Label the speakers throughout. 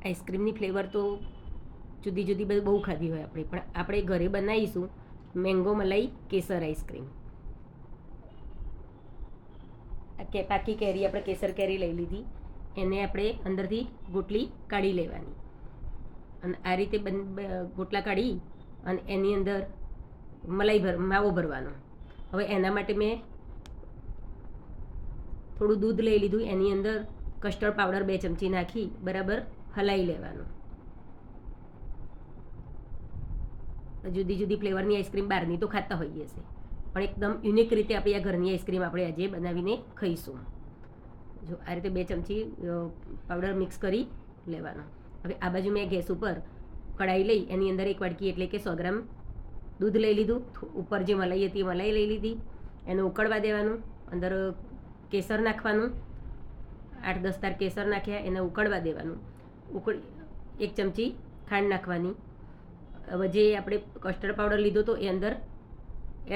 Speaker 1: આઈસ્ક્રીમની flavour તો જુદી જુદી બહુ ખાધી હોય આપણે, પણ આપણે ઘરે બનાવીશું મેંગો મલાઈ કેસર આઈસ્ક્રીમ. પાકી કેરી આપણે કેસર કેરી લઈ લીધી, એને આપણે અંદરથી ગોટલી કાઢી લેવાની અને આ રીતે ગોટલા કાઢી અને એની અંદર માવો ભરવાનો. હવે એના માટે મેં થોડું દૂધ લઈ લીધું, એની અંદર કસ્ટર્ડ પાવડર 2 ચમચી નાખી બરાબર હલાવી લેવાનું. જુદી જુદી ફ્લેવરની આઈસ્ક્રીમ બહારની તો ખાતા હોઈએ છે, પણ એકદમ યુનિક રીતે આપણી આ ઘરની આઈસ્ક્રીમ આપણે આજે બનાવીને ખાઈશું. જો આ રીતે 2 ચમચી પાવડર મિક્સ કરી લેવાનો. હવે આ બાજુ મેં ગેસ ઉપર કઢાઈ લઈ એની અંદર 1 વાટકી એટલે કે 100 ગ્રામ દૂધ લઈ લીધું. ઉપર જે મલાઈ હતી એ મલાઈ લઈ લીધી, એને ઉકળવા દેવાનું. અંદર કેસર નાખવાનું, 8-10 તાર કેસર નાખ્યા, એને ઉકળવા દેવાનું. 1 ચમચી ખાંડ નાખવાની. હવે જે આપણે કસ્ટર્ડ પાવડર લીધો તો એ અંદર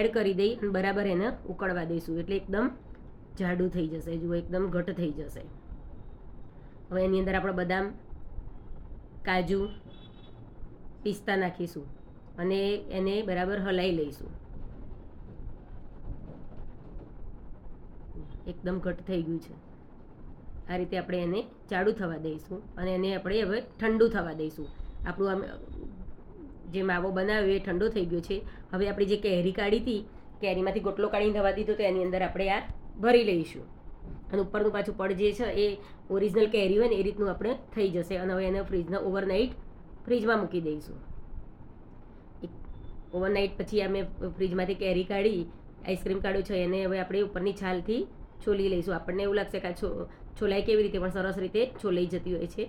Speaker 1: એડ કરી દઈ અને બરાબર એને ઉકળવા દઈશું, એટલે એકદમ જાડું થઈ જશે. જુઓ એકદમ ઘટ થઈ જશે. હવે એની અંદર આપણે બદામ, કાજુ, પિસ્તા નાખીશું અને એને બરાબર હલાવી લઈશું. એકદમ ઘટ થઈ ગયું છે. આ રીતે આપણે એને જાડું થવા દઈશું અને એને આપણે હવે ઠંડુ થવા દઈશું. આપણું આમ જે માવો બનાવ્યો એ ઠંડો થઈ ગયો છે. હવે આપણી જે કેરી કાઢી હતી, કેરીમાંથી ગોટલો કાઢીને થવા દીધો, તો એની અંદર આપણે આ ભરી લઈશું અને ઉપરનું પાછું પડ જે છે એ ઓરિજિનલ કેરી હોય ને એ રીતનું આપણે થઈ જશે. અને હવે એને ઓવરનાઇટ ફ્રીજમાં મૂકી દઈશું. ઓવરનાઇટ પછી અમે ફ્રીજમાંથી કેરી કાઢી આઈસ્ક્રીમ કાઢ્યું છે, એને હવે આપણે ઉપરની છાલથી છોલી લઈશું. આપણને એવું લાગશે કે આ છોલાય કેવી રીતે, પણ સરસ રીતે છોલાઈ જતી હોય છે.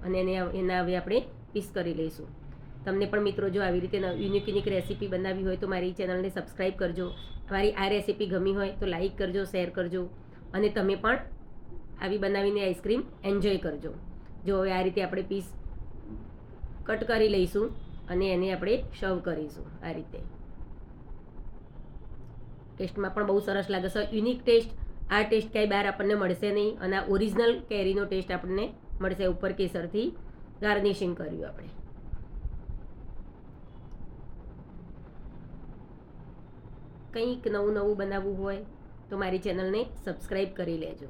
Speaker 1: અને એના હવે આપણે પીસ કરી લઈશું. તમને પણ મિત્રો જો આવી રીતે યુનિક રેસીપી બનાવવી હોય તો મારી ચેનલને સબસ્ક્રાઈબ કરજો. મારી આ રેસીપી ગમી હોય તો લાઈક કરજો, શેર કરજો અને તમે પણ આવી બનાવીને આઈસ્ક્રીમ એન્જોય કરજો. જો હવે આ રીતે આપણે પીસ કટ કરી લઈશું અને એને આપણે સર્વ કરીશું. આ રીતે ટેસ્ટમાં પણ બહુ સરસ લાગે છે, યુનિક ટેસ્ટ. આ ટેસ્ટ ક્યાંય બહાર આપણને મળશે નહીં અને આ ઓરિજિનલ કેરીનો ટેસ્ટ આપણને મળશે. ઉપર કેસરથી ગાર્નિશિંગ કર્યું આપણે. કંઈક નવું બનાવવું હોય તો મારી ચેનલને સબસ્ક્રાઈબ કરી લેજો.